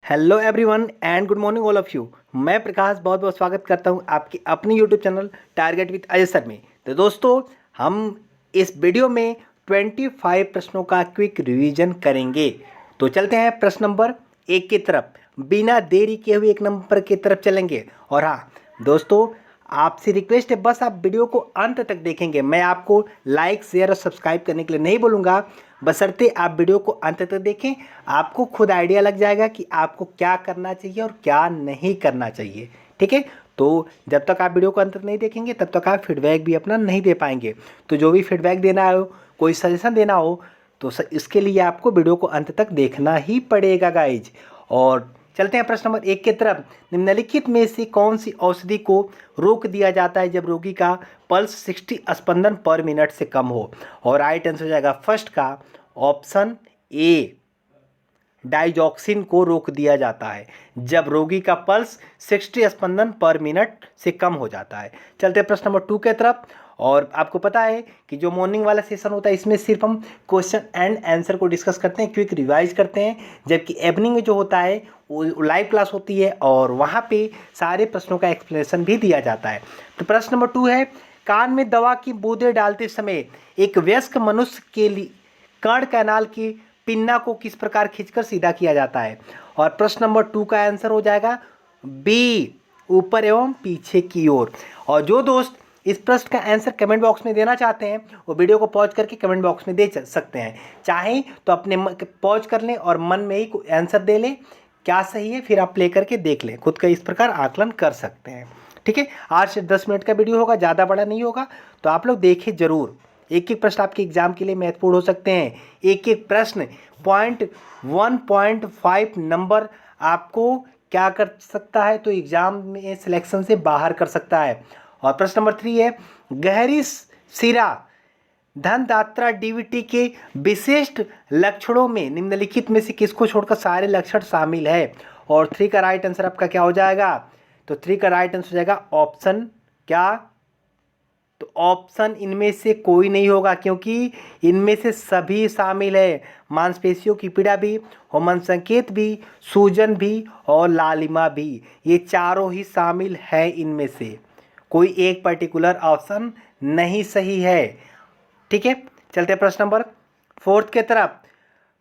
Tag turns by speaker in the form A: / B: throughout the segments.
A: Hello everyone and good morning all of you. मैं प्रकाश बहुत बहुत स्वागत करता हूं आपकी अपनी YouTube channel target with Ajay sir में। तो दोस्तों, हम इस वीडियो में 25 प्रश्नों का क्विक रिवीजन करेंगे। तो चलते हैं प्रश्न नंबर 1 की तरफ। बिना देरी किए हुए 1 नंबर की तरफ चलेंगे। और हाँ दोस्तों, आपसे रिक्वेस्ट है, बस आप वीडियो को अंत तक देखेंगे। मैं आपको लाइक शेयर और सब्सक्राइब करने के लिए नहीं बोलूँगा, बशर्ते आप वीडियो को अंत तक देखें। आपको खुद आइडिया लग जाएगा कि आपको क्या करना चाहिए और क्या नहीं करना चाहिए। ठीक है, तो जब तक आप वीडियो को अंत तक नहीं देखेंगे तब तक आप फीडबैक भी अपना नहीं दे पाएंगे। तो जो भी फीडबैक देना हो, कोई सजेशन देना हो, तो इसके लिए आपको वीडियो को अंत तक देखना ही पड़ेगा गाइज। और चलते हैं प्रश्न नंबर 1 की तरफ। निम्नलिखित में से कौन सी औषधि को रोक दिया जाता है जब रोगी का पल्स 60 स्पंदन पर मिनट से कम हो? और राइट आंसर हो जाएगा फर्स्ट का ऑप्शन ए, डाइजॉक्सिन को रोक दिया जाता है जब रोगी का पल्स 60 स्पंदन पर मिनट से कम हो जाता है। चलते हैं प्रश्न नंबर 2 की तरफ। और आपको पता है कि जो मॉर्निंग वाला सेशन होता है इसमें सिर्फ हम क्वेश्चन एंड आंसर को डिस्कस करते हैं, क्विक रिवाइज करते हैं, जबकि इवनिंग में जो होता है वो लाइव क्लास होती है और वहाँ पे सारे प्रश्नों का एक्सप्लेनेशन भी दिया जाता है। तो प्रश्न नंबर 2 है, कान में दवा की बूंदें डालते समय एक वयस्क मनुष्य के लिए कर्ण कैनाल की पिन्ना को किस प्रकार खींचकर सीधा किया जाता है? और प्रश्न नंबर 2 का आंसर हो जाएगा बी, ऊपर एवं पीछे की ओर। और जो दोस्त इस प्रश्न का आंसर कमेंट बॉक्स में देना चाहते हैं वो वीडियो को पॉज करके कमेंट बॉक्स में दे सकते हैं। चाहें तो अपने पॉज कर लें और मन में ही आंसर दे लें, क्या सही है फिर आप प्ले करके देख लें, खुद का इस प्रकार आकलन कर सकते हैं। ठीक है, 8 से 10 मिनट का वीडियो होगा, ज़्यादा बड़ा नहीं होगा, तो आप लोग देखिए ज़रूर। एक एक प्रश्न आपके एग्जाम के लिए महत्वपूर्ण हो सकते हैं। एक एक प्रश्न 1.5 नंबर आपको क्या कर सकता है, तो एग्जाम में सिलेक्शन से बाहर कर सकता है। और प्रश्न नंबर 3 है, गहरी सिरा धनदात्रा डीवीटी के विशिष्ट लक्षणों में निम्नलिखित में से किसको छोड़कर सारे लक्षण शामिल है? और 3 का राइट आंसर आपका क्या हो जाएगा? तो 3 का राइट आंसर हो जाएगा ऑप्शन क्या? तो ऑप्शन इनमें से कोई नहीं होगा, क्योंकि इनमें से सभी शामिल है। मांसपेशियों की पीड़ा भी, होमन संकेत भी, सूजन भी और लालिमा भी, ये चारों ही शामिल है। इनमें से कोई एक पर्टिकुलर ऑप्शन नहीं सही है। ठीक है, चलते हैं प्रश्न नंबर 4 के तरफ।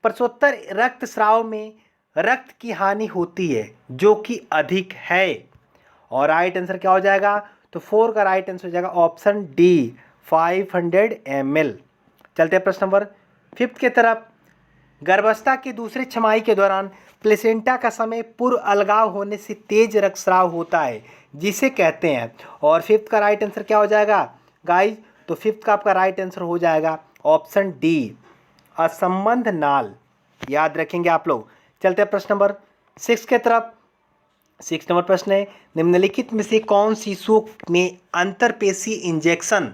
A: प्रसवोत्तर रक्तस्राव में रक्त की हानि होती है जो कि अधिक है। और राइट आंसर क्या हो जाएगा? तो 4 का राइट आंसर हो जाएगा ऑप्शन डी, 500 ml। चलते हैं प्रश्न नंबर 5 की तरफ। गर्भावस्था के दूसरे छमाही के दौरान प्लेसेंटा का समय पूर्व अलगाव होने से तेज रक्तस्राव होता है, जिसे कहते हैं। और 5 का राइट आंसर क्या हो जाएगा गाइज? तो 5 का आपका राइट आंसर हो जाएगा ऑप्शन डी, असंबंध नाल। याद रखेंगे आप लोग। चलते हैं प्रश्न नंबर 6 की तरफ। 6 नंबर प्रश्न है, निम्नलिखित में से कौन शिशुओं में अंतरपेशी इंजेक्शन,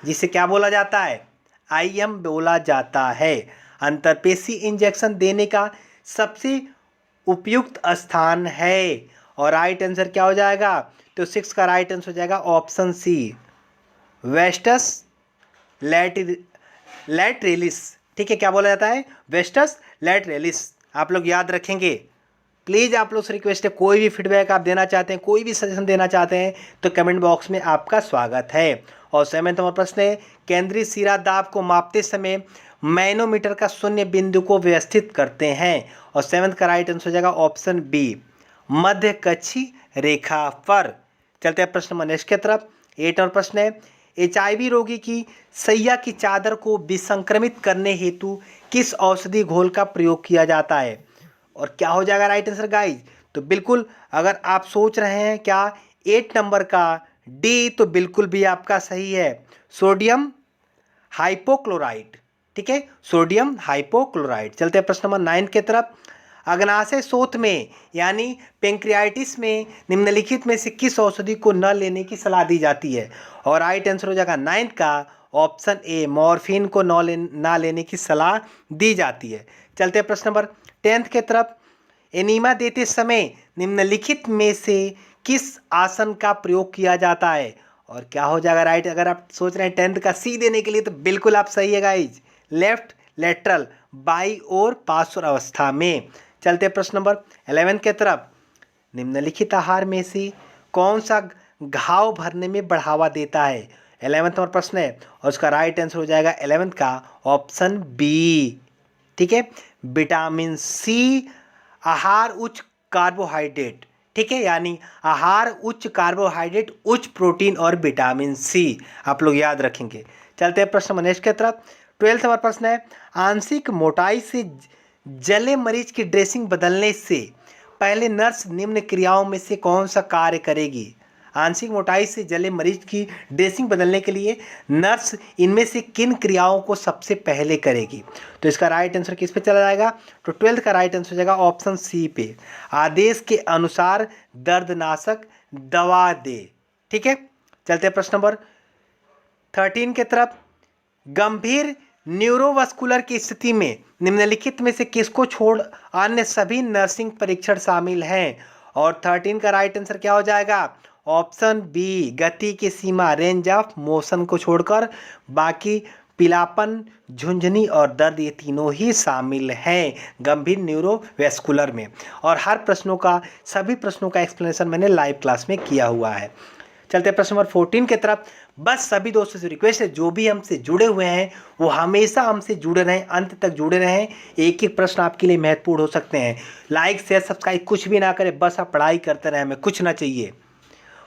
A: जिसे क्या बोला जाता है? आईएम बोला जाता है, अंतरपेशी इंजेक्शन देने का सबसे उपयुक्त स्थान है? और राइट आंसर क्या हो जाएगा? तो 6 का राइट आंसर हो जाएगा ऑप्शन सी, वेस्टस लैटरेलिस। ठीक है, क्या बोला जाता है? वेस्टस लैटरेलिस। आप लोग याद रखेंगे। प्लीज़ आप लोग से रिक्वेस्ट है, कोई भी फीडबैक आप देना चाहते हैं, कोई भी सजेशन देना चाहते हैं तो कमेंट बॉक्स में आपका स्वागत है। और 7 नंबर प्रश्न है, केंद्रीय सिरा दाब को मापते समय मैनोमीटर का शून्य बिंदु को व्यवस्थित करते हैं। और 7 का राइट आंसर हो जाएगा ऑप्शन बी, मध्य कक्षी रेखा पर। चलते हैं प्रश्न नंबर नेक्स्ट की तरफ। 8 नंबर प्रश्न है, HIV रोगी की सैया की चादर को विसंक्रमित करने हेतु किस औषधि घोल का प्रयोग किया जाता है? और क्या हो जाएगा राइट आंसर गाइज? तो बिल्कुल, अगर आप सोच रहे हैं क्या 8 नंबर का डी, तो बिल्कुल भी आपका सही है, सोडियम हाइपोक्लोराइड। ठीक है, सोडियम हाइपोक्लोराइड। चलते हैं प्रश्न नंबर 9 की तरफ। अग्नाशय शोथ में यानी पेंक्रियाटिस में निम्नलिखित में से किस औषधि को न लेने की सलाह दी जाती है? और राइट आंसर हो जाएगा 9 का ऑप्शन ए, मॉर्फिन को ना लेने की सलाह दी जाती है। चलते हैं प्रश्न नंबर 10 की तरफ। एनीमा देते समय निम्नलिखित में से किस आसन का प्रयोग किया जाता है? और क्या हो जाएगा राइट? अगर आप सोच रहे हैं 10th का सी देने के लिए तो बिल्कुल आप सही है गाइज, लेफ्ट लेटरल, बाई और पार्श्व अवस्था में। चलते प्रश्न नंबर 11 के तरफ। निम्नलिखित आहार में से कौन सा घाव भरने में बढ़ावा देता है? 11वां नंबर प्रश्न है और उसका राइट आंसर हो जाएगा 11 का ऑप्शन बी। ठीक है, विटामिन सी आहार उच्च कार्बोहाइड्रेट। ठीक है, यानी आहार उच्च कार्बोहाइड्रेट, उच्च प्रोटीन और विटामिन सी, आप लोग याद रखेंगे। चलते हैं प्रश्न नंबर नेक्स्ट की तरफ। 12वां नंबर प्रश्न है, आंशिक मोटाई से जले मरीज की ड्रेसिंग बदलने से पहले नर्स निम्न क्रियाओं में से कौन सा कार्य करेगी? आंशिक मोटाई से जले मरीज की ड्रेसिंग बदलने के लिए नर्स इनमें से किन क्रियाओं को सबसे पहले करेगी? तो इसका राइट आंसर किस पे चला जाएगा? तो 12 का राइट आंसर हो जाएगा ऑप्शन सी पे, आदेश के अनुसार दर्दनाशक दवा दे। ठीक है, चलते हैं प्रश्न नंबर 13 की तरफ। गंभीर न्यूरोवास्कुलर की स्थिति में निम्नलिखित में से किसको छोड़ अन्य सभी नर्सिंग परीक्षण शामिल हैं? और 13 का राइट आंसर क्या हो जाएगा? ऑप्शन बी, गति की सीमा, रेंज ऑफ मोशन को छोड़कर बाकी पीलापन, झुंझुनी और दर्द, ये तीनों ही शामिल हैं गंभीर न्यूरोवास्कुलर में। और हर प्रश्नों का, सभी प्रश्नों का एक्सप्लेनेशन मैंने लाइव क्लास में किया हुआ है। चलते हैं प्रश्न नंबर 14 की तरफ। बस सभी दोस्तों से रिक्वेस्ट है, जो भी हमसे जुड़े हुए हैं वो हमेशा हमसे जुड़े रहें, अंत तक जुड़े रहें। एक एक प्रश्न आपके लिए महत्वपूर्ण हो सकते हैं। लाइक शेयर सब्सक्राइब कुछ भी ना करें, बस आप पढ़ाई करते रहें, हमें कुछ ना चाहिए।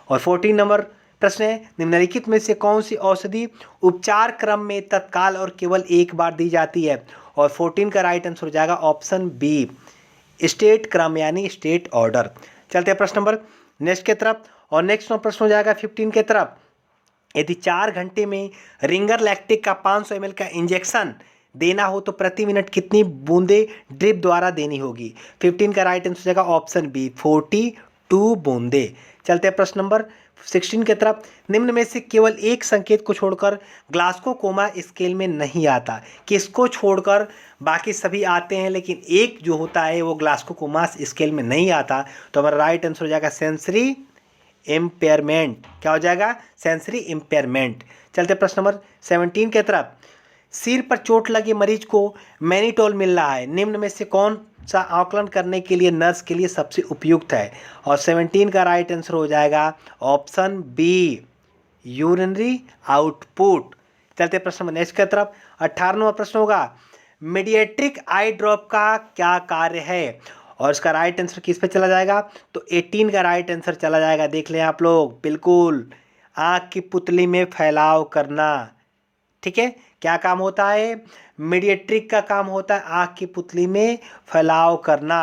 A: और 14 नंबर प्रश्न है, निम्नलिखित में से कौन सी औषधि उपचार क्रम में तत्काल और केवल एक बार दी जाती है? और 14 का राइट आंसर हो जाएगा ऑप्शन बी, स्टेट क्रम यानी स्टेट ऑर्डर। चलते हैं प्रश्न नंबर नेक्स्ट की तरफ। और नेक्स्ट प्रश्न हो जाएगा 15 की तरफ। यदि 4 घंटे में रिंगर लैक्टिक का 500 ml का इंजेक्शन देना हो तो प्रति मिनट कितनी बूंदें ड्रिप द्वारा देनी होगी? 15 का राइट आंसर हो जाएगा ऑप्शन बी, 42 बूंदें। चलते हैं प्रश्न नंबर 16 की तरफ। निम्न में से केवल एक संकेत को छोड़कर ग्लास्को कोमा स्केल में नहीं आता। किसको छोड़कर बाकी सभी आते हैं लेकिन एक जो होता है वो ग्लास्को कोमा स्केल में नहीं आता? तो हमारा राइट आंसर हो जाएगा सेंसरी इम्पेयरमेंट। क्या हो जाएगा? Sensory impairment. चलते प्रश्न नंबर 17 की तरफ। सिर पर चोट लगे मरीज को मैनिटोल मिल रहा है, निम्न में से कौन सा आकलन करने के लिए नर्स के लिए सबसे उपयुक्त है? और 17 का राइट आंसर हो जाएगा ऑप्शन बी, यूरिनरी आउटपुट। चलते प्रश्न नंबर नेक्स्ट की तरफ। 18वां प्रश्न होगा, मीडिएट्रिक आई ड्रॉप का क्या कार्य है? और इसका राइट आंसर किस पे चला जाएगा? तो 18 का राइट आंसर चला जाएगा, देख लें आप लोग, बिल्कुल, आँख की पुतली में फैलाव करना। ठीक है, क्या काम होता है? मीडिएट्रिक का काम होता है आँख की पुतली में फैलाव करना।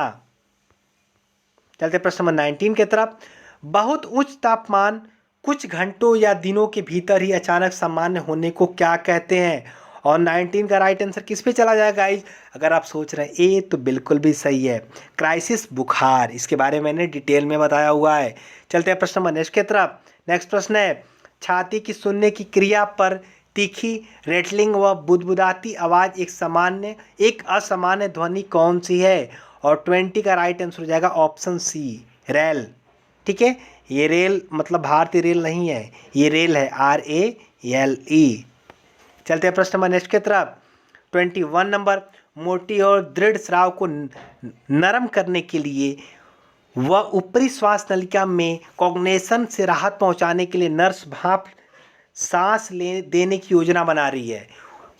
A: चलते प्रश्न नंबर 19 की तरफ। बहुत उच्च तापमान कुछ घंटों या दिनों के भीतर ही अचानक सामान्य होने को क्या कहते हैं? और 19 का राइट आंसर किस पे चला जाएगा गाइज? अगर आप सोच रहे हैं ए तो बिल्कुल भी सही है, क्राइसिस बुखार, इसके बारे में मैंने डिटेल में बताया हुआ है। चलते हैं प्रश्न नंबर नेक्स्ट की तरफ। नेक्स्ट प्रश्न है, छाती की सुनने की क्रिया पर तीखी रेटलिंग व बुदबुदाती आवाज़ एक असामान्य ध्वनि कौन सी है? और 20 का राइट आंसर हो जाएगा ऑप्शन सी, रेल। ठीक है, ये रेल मतलब भारतीय रेल नहीं है, ये रेल है, RALE। चलते हैं प्रश्न नंबर नेक्स्ट की तरफ। 21 नंबर, मोटी और दृढ़ स्राव को नरम करने के लिए वह ऊपरी श्वास नलिका में कॉग्नेशन से राहत पहुंचाने के लिए नर्स भाप सांस देने की योजना बना रही है।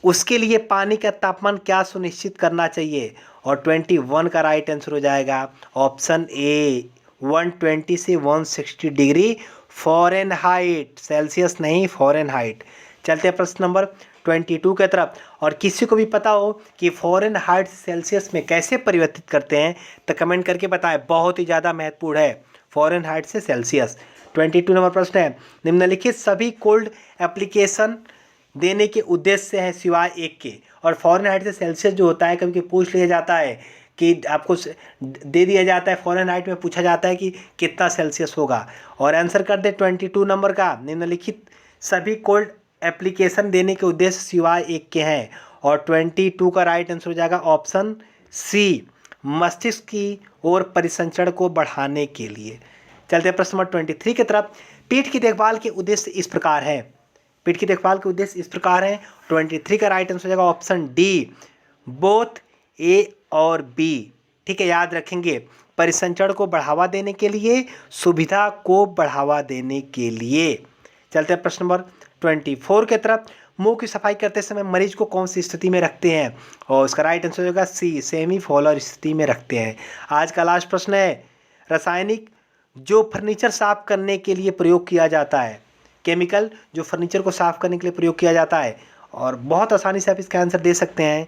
A: उसके लिए पानी का तापमान क्या सुनिश्चित करना चाहिए? और 21 का राइट आंसर हो जाएगा ऑप्शन ए, 120 से 160 डिग्री फ़ारेनहाइट, सेल्सियस नहीं, फ़ारेनहाइट। चलते हैं प्रश्न नंबर 22 की तरफ। और किसी को भी पता हो कि फ़ारेनहाइट से सेल्सियस में कैसे परिवर्तित करते हैं तो कमेंट करके बताएं, बहुत ही ज़्यादा महत्वपूर्ण है फ़ारेनहाइट से सेल्सियस। 22 नंबर प्रश्न है, निम्नलिखित सभी कोल्ड एप्लीकेशन देने के उद्देश्य से है सिवाय एक के। और फ़ारेनहाइट से सेल्सियस जो होता है कभी कभी पूछ लिया जाता है कि आपको दे दिया जाता है, फ़ारेनहाइट में पूछा जाता है कि कितना सेल्सियस होगा। और आंसर कर दे 22 नंबर का, निम्नलिखित सभी कोल्ड एप्लीकेशन देने के उद्देश्य सिवाय एक के हैं। और 22 का राइट आंसर हो जाएगा ऑप्शन सी, मस्तिष्क की ओर परिसंचरण को बढ़ाने के लिए। चलते हैं प्रश्न नंबर 23 की तरफ। पीठ की देखभाल के उद्देश्य इस प्रकार है, पीठ की देखभाल के उद्देश्य इस प्रकार है। 23 का राइट आंसर हो जाएगा ऑप्शन डी, बोथ ए और बी। ठीक है, याद रखेंगे, परिसंचरण को बढ़ावा देने के लिए, सुविधा को बढ़ावा देने के लिए। चलते हैं प्रश्न नंबर 24 की तरफ। मुंह की सफाई करते समय मरीज को कौन सी स्थिति में रखते हैं? और उसका राइट आंसर होगा सी, सेमी फॉलोअर स्थिति में रखते हैं। आज का लास्ट प्रश्न है, रासायनिक जो फर्नीचर साफ करने के लिए प्रयोग किया जाता है, केमिकल जो फर्नीचर को साफ करने के लिए प्रयोग किया जाता है। और बहुत आसानी से आप इसका आंसर दे सकते हैं,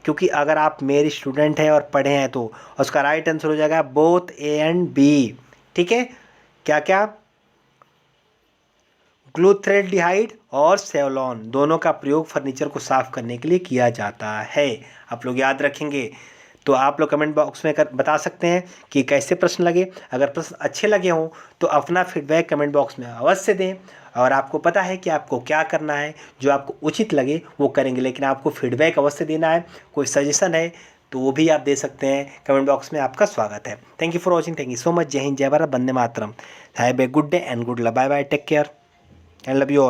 A: क्योंकि अगर आप मेरे स्टूडेंट हैं और पढ़े हैं तो उसका राइट आंसर हो जाएगा बोथ ए एंड बी। ठीक है, क्या क्या? ग्लूथरेल्डिहाइड और सेवलॉन दोनों का प्रयोग फर्नीचर को साफ करने के लिए किया जाता है। आप लोग याद रखेंगे। तो आप लोग कमेंट बॉक्स में बता सकते हैं कि कैसे प्रश्न लगे। अगर प्रश्न अच्छे लगे हों तो अपना फीडबैक कमेंट बॉक्स में अवश्य दें। और आपको पता है कि आपको क्या करना है, जो आपको उचित लगे वो करेंगे, लेकिन आपको फीडबैक अवश्य देना है। कोई सजेशन है तो वो भी आप दे सकते हैं, कमेंट बॉक्स में आपका स्वागत है। Thank you for watching, thank you so much. जय हिंद, जय भारत, वंदे मातरम। Have a good day and good luck. Bye bye, take care and love you all.